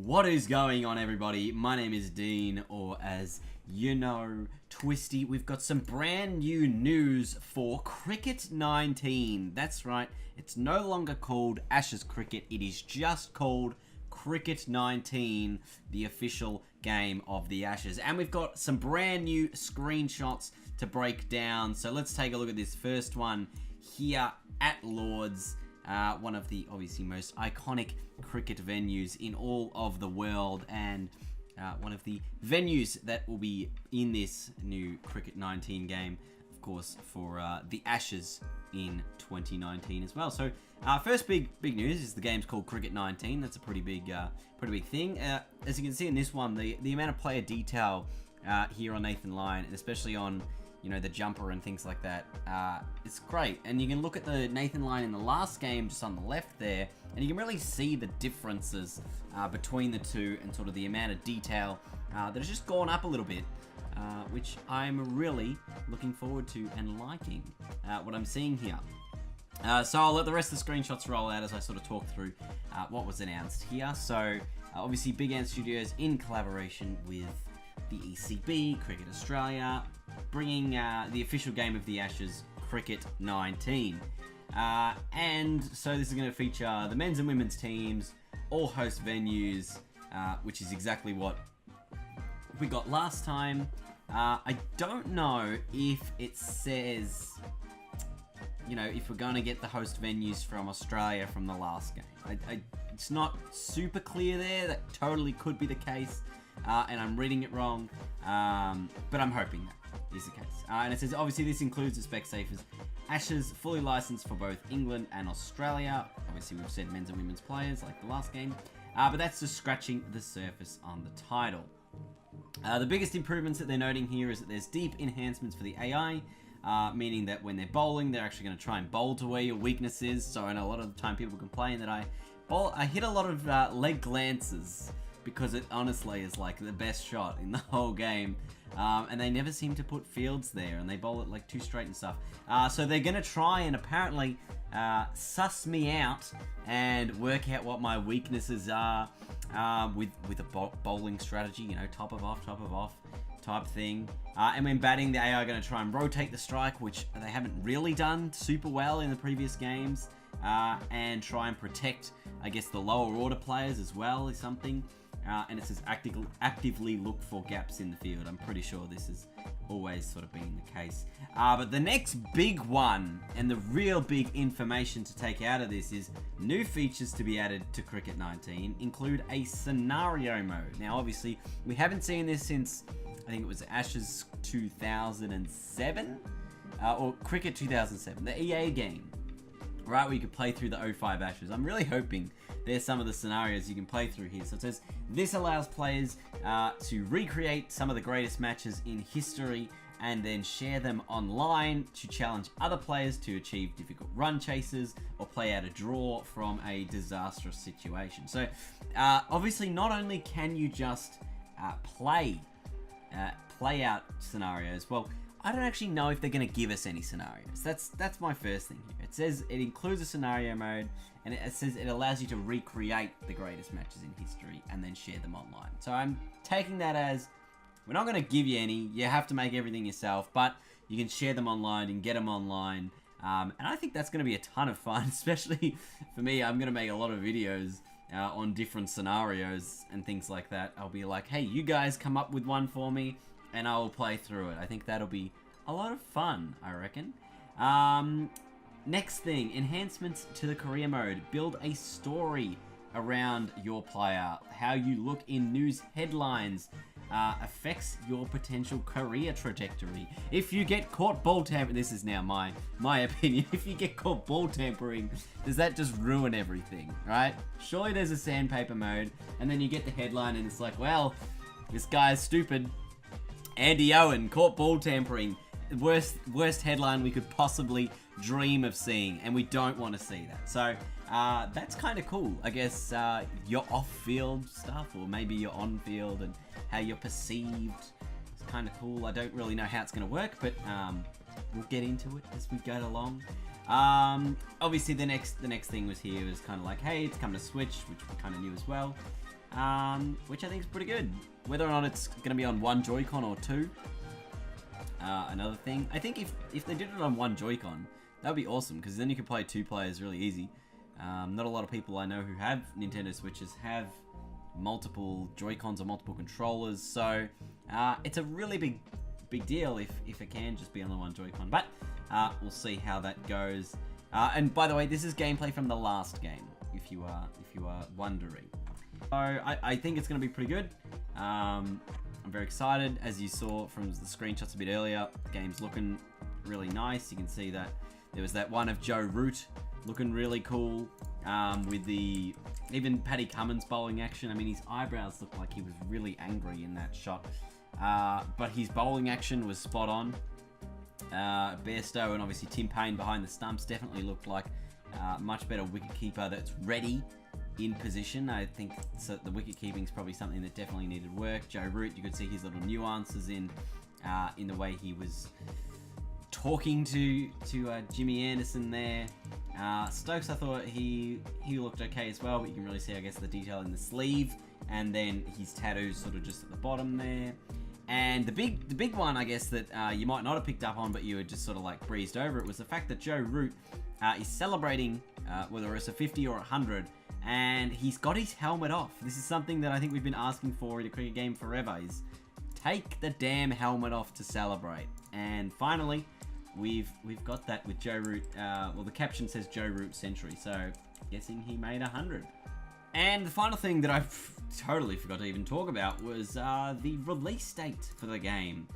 What is going on, everybody? My name is Dean, or as you know, Twisty. We've got some brand new news for Cricket 19. That's right, it's no longer called Ashes Cricket, it is just called Cricket 19, the official game of the Ashes. And we've got some brand new screenshots to break down. So let's take a look at this first one here at Lord's. One of the obviously most iconic cricket venues in all of the world, and one of the venues that will be in this new Cricket 19 game, of course, for the Ashes in 2019 as well. So first big news is the game's called Cricket 19. That's a pretty big thing. As you can see in this one, the amount of player detail here on Nathan Lyon, and especially on the jumper and things like that, it's great. And you can look at the Nathan Lyon in the last game just on the left there, and you can really see the differences between the two and sort of the amount of detail that has just gone up a little bit, which I'm really looking forward to and liking what I'm seeing here. So I'll let the rest of the screenshots roll out as I sort of talk through what was announced here. So obviously Big Ant Studios, in collaboration with the ECB, Cricket Australia, bringing the official game of the Ashes, Cricket 19. And so this is going to feature the men's and women's teams, all host venues, which is exactly what we got last time. I don't know if it says, if we're going to get the host venues from Australia from the last game. It's not super clear there. That totally could be the case. And I'm reading it wrong, but I'm hoping that is the case. And it says, obviously, this includes the Specsavers Ashes, fully licensed for both England and Australia. Obviously, we've said men's and women's players like the last game, but that's just scratching the surface on the title. The biggest improvements that they're noting here is that there's deep enhancements for the AI, meaning that when they're bowling, they're actually going to try and bowl to where your weakness is. So I know a lot of the time people complain that I hit a lot of leg glances, because it honestly is like the best shot in the whole game, and they never seem to put fields there, and they bowl it like too straight and stuff. So they're gonna try and apparently suss me out and work out what my weaknesses are with a bowling strategy, top of off type thing. And when batting, the AI are going to try and rotate the strike, which they haven't really done super well in the previous games, and try and protect, I guess, the lower order players as well is something. And it says actively look for gaps in the field. I'm pretty sure this has always sort of been the case. But the next big one, and the real big information to take out of this, is new features to be added to Cricket 19 include a scenario mode. Now, obviously, we haven't seen this since, I think it was Ashes 2007, or Cricket 2007, the EA game, right, where you could play through the 05 Ashes. I'm really hoping there's some of the scenarios you can play through here. So it says, this allows players to recreate some of the greatest matches in history and then share them online to challenge other players to achieve difficult run chases or play out a draw from a disastrous situation. So obviously, not only can you just play out scenarios, well, I don't actually know if they're going to give us any scenarios. That's my first thing here. It says it includes a scenario mode, and it says it allows you to recreate the greatest matches in history and then share them online. So I'm taking that as, we're not going to give you any. You have to make everything yourself, but you can share them online and get them online. And I think that's going to be a ton of fun, especially for me. I'm going to make a lot of videos on different scenarios and things like that. I'll be like, hey, you guys come up with one for me, and I will play through it. I think that'll be a lot of fun, I reckon. Next thing, enhancements to the career mode. Build a story around your player. How you look in news headlines affects your potential career trajectory. If you get caught ball tampering, this is now my opinion, if you get caught ball tampering, does that just ruin everything, right? Surely there's a sandpaper mode, and then you get the headline and it's like, well, this guy's stupid. Andy Owen caught ball tampering. Worst headline we could possibly dream of seeing, and we don't want to see that. So that's kind of cool. I guess your off-field stuff, or maybe your on-field, and how you're perceived. It's kind of cool. I don't really know how it's going to work, but we'll get into it as we go along. Obviously, the next thing was here was kind of like, hey, it's coming to Switch, which we kind of knew as well. which I think is pretty good. Whether or not it's going to be on one Joy-Con or two, another thing. I think if they did it on one Joy-Con, that would be awesome, because then you could play 2 players really easy. Not a lot of people I know who have Nintendo Switches have multiple Joy-Cons or multiple controllers, so it's a really big deal if it can just be on the one Joy-Con, but we'll see how that goes. And by the way, this is gameplay from the last game, if you are wondering. So I think it's going to be pretty good. I'm very excited. As you saw from the screenshots a bit earlier, the game's looking really nice. You can see that there was that one of Joe Root looking really cool, with the even Paddy Cummins bowling action. I mean, his eyebrows looked like he was really angry in that shot, but his bowling action was spot on. Bairstow and obviously Tim Payne behind the stumps definitely looked like much better wicketkeeper that's ready in position. I think so the wicket keeping is probably something that definitely needed work. Joe Root, you could see his little nuances in the way he was talking to Jimmy Anderson there. Stokes, I thought he looked okay as well, but you can really see, I guess, the detail in the sleeve, and then his tattoos sort of just at the bottom there. And the big one, I guess, that you might not have picked up on, but you had just sort of like breezed over it, was the fact that Joe Root is celebrating whether it's a 50 or 100, and he's got his helmet off. This is something that I think we've been asking for in a cricket game forever, is take the damn helmet off to celebrate. And finally, we've got that with Joe Root. Well, the caption says Joe Root century, so guessing he made 100. And the final thing that I totally forgot to even talk about was the release date for the game.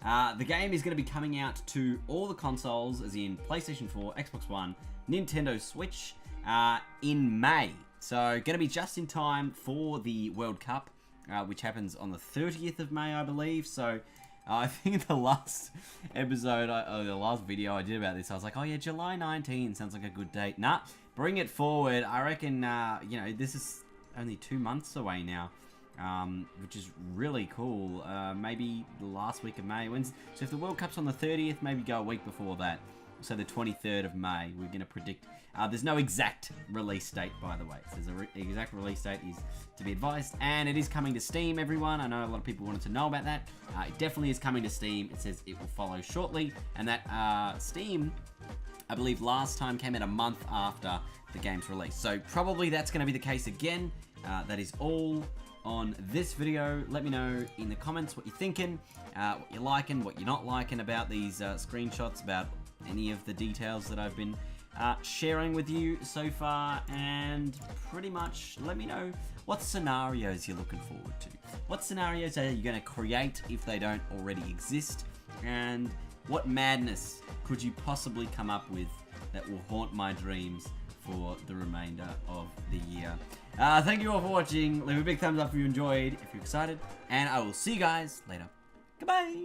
The game is going to be coming out to all the consoles, as in PlayStation 4, Xbox One, Nintendo Switch, in May. So going to be just in time for the World Cup, which happens on the 30th of May, I believe. So I think the last episode, the last video I did about this, I was like, oh yeah, July 19 sounds like a good date. Nah, bring it forward. I reckon, you know, this is only 2 months away now, which is really cool. Maybe the last week of May. So if the World Cup's on the 30th, maybe go a week before that. So the 23rd of May, we're going to predict. There's no exact release date, by the way. So there's exact release date is to be advised. And it is coming to Steam, everyone. I know a lot of people wanted to know about that. It definitely is coming to Steam. It says it will follow shortly. And that Steam, I believe last time, came out a month after the game's release. So probably that's going to be the case again. That is all on this video. Let me know in the comments what you're thinking, what you're liking, what you're not liking about these screenshots, about any of the details that I've been sharing with you so far, and pretty much let me know what scenarios you're looking forward to. What scenarios are you going to create if they don't already exist, and what madness could you possibly come up with that will haunt my dreams for the remainder of the year. Thank you all for watching. Leave a big thumbs up if you enjoyed, if you're excited, and I will see you guys later. Goodbye!